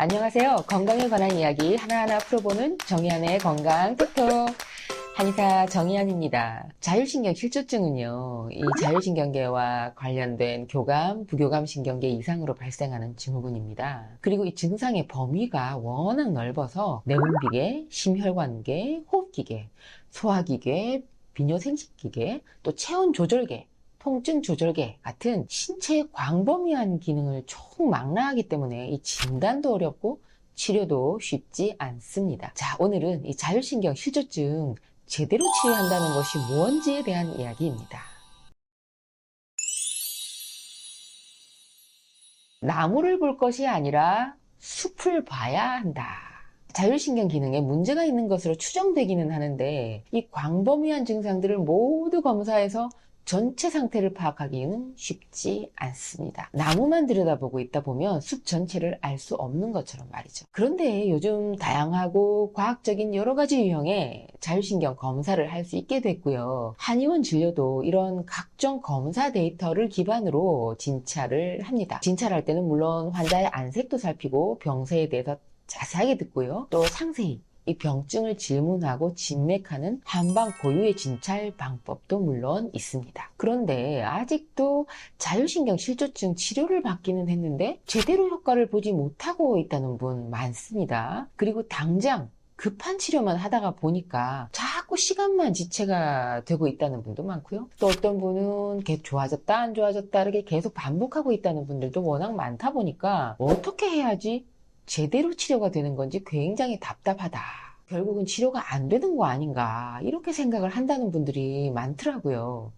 안녕하세요. 건강에 관한 이야기 하나하나 풀어보는 정의안의 건강 톡톡. 한의사 정의안입니다. 자율신경 실조증은요, 이 자율신경계와 관련된 교감, 부교감 신경계 이상으로 발생하는 증후군입니다. 그리고 이 증상의 범위가 워낙 넓어서 내분비계, 심혈관계, 호흡기계, 소화기계, 비뇨생식기계, 또 체온조절계, 통증조절계 같은 신체의 광범위한 기능을 총망라하기 때문에 이 진단도 어렵고 치료도 쉽지 않습니다. 자, 오늘은 이 자율신경 실조증 제대로 치료한다는 것이 뭔지에 대한 이야기입니다. 나무를 볼 것이 아니라 숲을 봐야 한다. 자율신경 기능에 문제가 있는 것으로 추정되기는 하는데 이 광범위한 증상들을 모두 검사해서 전체 상태를 파악하기는 쉽지 않습니다. 나무만 들여다보고 있다 보면 숲 전체를 알 수 없는 것처럼 말이죠. 그런데 요즘 다양하고 과학적인 여러 가지 유형의 자율신경 검사를 할 수 있게 됐고요. 한의원 진료도 이런 각종 검사 데이터를 기반으로 진찰을 합니다. 진찰할 때는 물론 환자의 안색도 살피고 병세에 대해서 자세하게 듣고요. 또 상세히 이 병증을 질문하고 진맥하는 한방 고유의 진찰 방법도 물론 있습니다. 그런데 아직도 자율신경 실조증 치료를 받기는 했는데 제대로 효과를 보지 못하고 있다는 분 많습니다. 그리고 당장 급한 치료만 하다가 보니까 자꾸 시간만 지체가 되고 있다는 분도 많고요. 또 어떤 분은 계속 좋아졌다 안 좋아졌다 이렇게 계속 반복하고 있다는 분들도 워낙 많다 보니까 어떻게 해야지 제대로 치료가 되는 건지 굉장히 답답하다. 결국은 치료가 안 되는 거 아닌가 이렇게 생각을 한다는 분들이 많더라고요.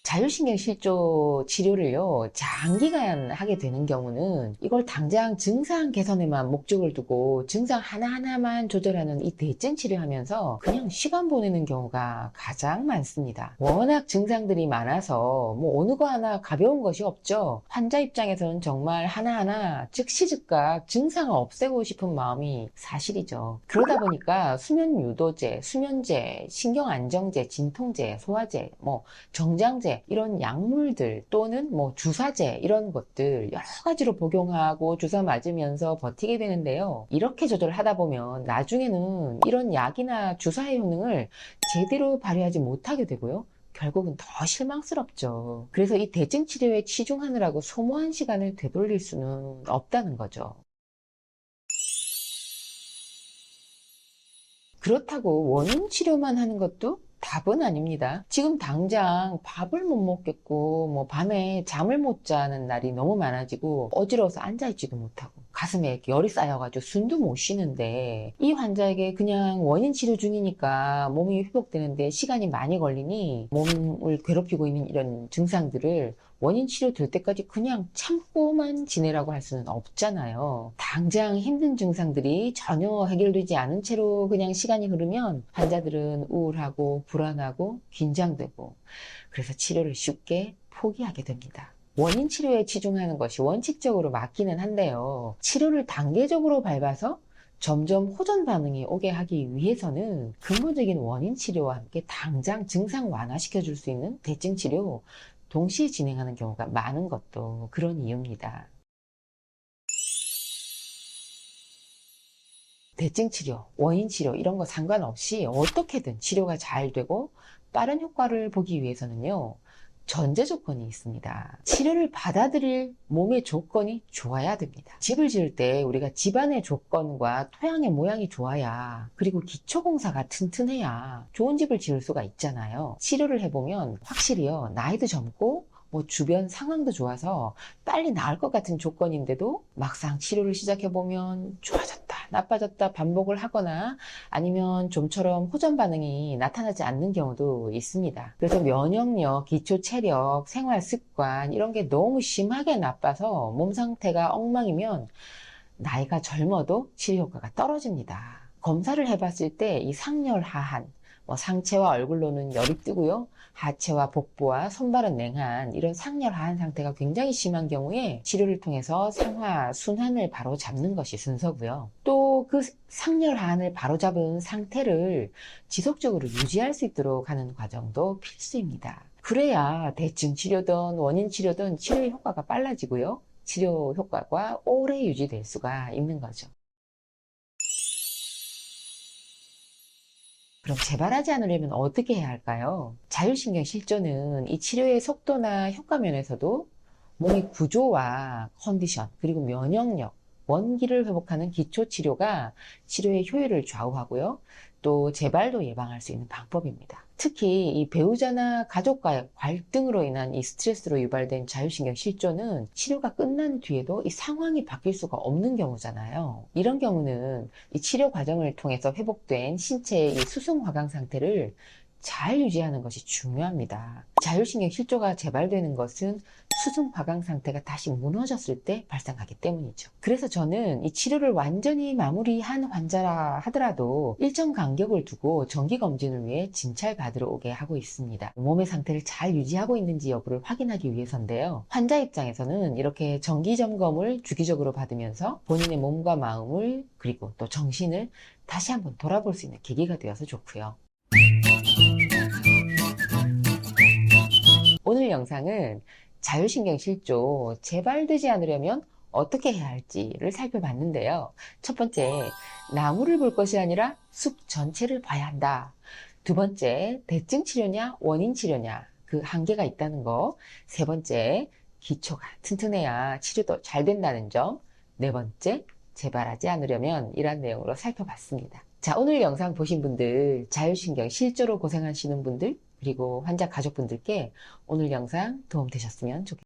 자율신경 실조 치료를요, 장기간 하게 되는 경우는 이걸 당장 증상 개선에만 목적을 두고 증상 하나하나만 조절하는 이 대증 치료하면서 그냥 시간 보내는 경우가 가장 많습니다. 워낙 증상들이 많아서 뭐 어느 거 하나 가벼운 것이 없죠. 환자 입장에서는 정말 하나하나 즉시 즉각 증상을 없애고 싶은 마음이 사실이죠. 그러다 보니까 수면 유도제, 수면제, 신경 안정제, 진통제, 소화제, 정장제 이런 약물들 또는 주사제 이런 것들 여러 가지로 복용하고 주사 맞으면서 버티게 되는데요. 이렇게 조절하다 보면 나중에는 이런 약이나 주사의 효능을 제대로 발휘하지 못하게 되고요. 결국은 더 실망스럽죠. 그래서 이 대증 치료에 치중하느라고 소모한 시간을 되돌릴 수는 없다는 거죠. 그렇다고 원인 치료만 하는 것도 답은 아닙니다. 지금 당장 밥을 못 먹겠고, 밤에 잠을 못 자는 날이 너무 많아지고, 어지러워서 앉아있지도 못하고, 가슴에 이렇게 열이 쌓여가지고 숨도 못 쉬는데, 이 환자에게 그냥 원인 치료 중이니까 몸이 회복되는데 시간이 많이 걸리니, 몸을 괴롭히고 있는 이런 증상들을 원인 치료 될 때까지 그냥 참고만 지내라고 할 수는 없잖아요. 당장 힘든 증상들이 전혀 해결되지 않은 채로 그냥 시간이 흐르면 환자들은 우울하고 불안하고 긴장되고 그래서 치료를 쉽게 포기하게 됩니다. 원인 치료에 치중하는 것이 원칙적으로 맞기는 한데요. 치료를 단계적으로 밟아서 점점 호전 반응이 오게 하기 위해서는 근본적인 원인 치료와 함께 당장 증상 완화시켜 줄 수 있는 대증 치료 동시에 진행하는 경우가 많은 것도 그런 이유입니다. 대증 치료, 원인 치료 이런 거 상관없이 어떻게든 치료가 잘 되고 빠른 효과를 보기 위해서는요. 전제 조건이 있습니다. 치료를 받아들일 몸의 조건이 좋아야 됩니다. 집을 지을 때 우리가 집안의 조건과 토양의 모양이 좋아야 그리고 기초공사가 튼튼해야 좋은 집을 지을 수가 있잖아요. 치료를 해보면 확실히요. 나이도 젊고 주변 상황도 좋아서 빨리 나을 것 같은 조건인데도 막상 치료를 시작해보면 좋아졌다, 나빠졌다 반복을 하거나 아니면 좀처럼 호전 반응이 나타나지 않는 경우도 있습니다. 그래서 면역력, 기초 체력, 생활 습관 이런 게 너무 심하게 나빠서 몸 상태가 엉망이면 나이가 젊어도 치료 효과가 떨어집니다. 검사를 해봤을 때 이 상열 하한, 상체와 얼굴로는 열이 뜨고요. 하체와 복부와 손발은 냉한 이런 상열 하한 상태가 굉장히 심한 경우에 치료를 통해서 상하, 순환을 바로 잡는 것이 순서고요. 또 그 상열 하한을 바로 잡은 상태를 지속적으로 유지할 수 있도록 하는 과정도 필수입니다. 그래야 대증 치료든 원인 치료든 치료의 효과가 빨라지고요. 치료 효과가 오래 유지될 수가 있는 거죠. 그럼 재발하지 않으려면 어떻게 해야 할까요? 자율신경 실조는 이 치료의 속도나 효과 면에서도 몸의 구조와 컨디션, 그리고 면역력, 원기를 회복하는 기초 치료가 치료의 효율을 좌우하고요. 또 재발도 예방할 수 있는 방법입니다. 특히 이 배우자나 가족과의 갈등으로 인한 이 스트레스로 유발된 자율신경 실조는 치료가 끝난 뒤에도 이 상황이 바뀔 수가 없는 경우잖아요. 이런 경우는 이 치료 과정을 통해서 회복된 신체의 이 수승 화강 상태를 잘 유지하는 것이 중요합니다. 자율신경 실조가 재발되는 것은 수승 화강 상태가 다시 무너졌을 때 발생하기 때문이죠. 그래서 저는 이 치료를 완전히 마무리한 환자라 하더라도 일정 간격을 두고 정기 검진을 위해 진찰 받으러 오게 하고 있습니다. 몸의 상태를 잘 유지하고 있는지 여부를 확인하기 위해서인데요. 환자 입장에서는 이렇게 정기 점검을 주기적으로 받으면서 본인의 몸과 마음을 그리고 또 정신을 다시 한번 돌아볼 수 있는 계기가 되어서 좋고요. 오늘 영상은 자율신경 실조 재발되지 않으려면 어떻게 해야 할지를 살펴봤는데요. 첫 번째, 나무를 볼 것이 아니라 숲 전체를 봐야 한다. 두 번째, 대증 치료냐 원인 치료냐 그 한계가 있다는 거. 세 번째, 기초가 튼튼해야 치료도 잘 된다는 점. 네 번째, 재발하지 않으려면 이런 내용으로 살펴봤습니다. 자, 오늘 영상 보신 분들, 자율신경 실조로 고생하시는 분들, 그리고 환자 가족분들께 오늘 영상 도움 되셨으면 좋겠습니다.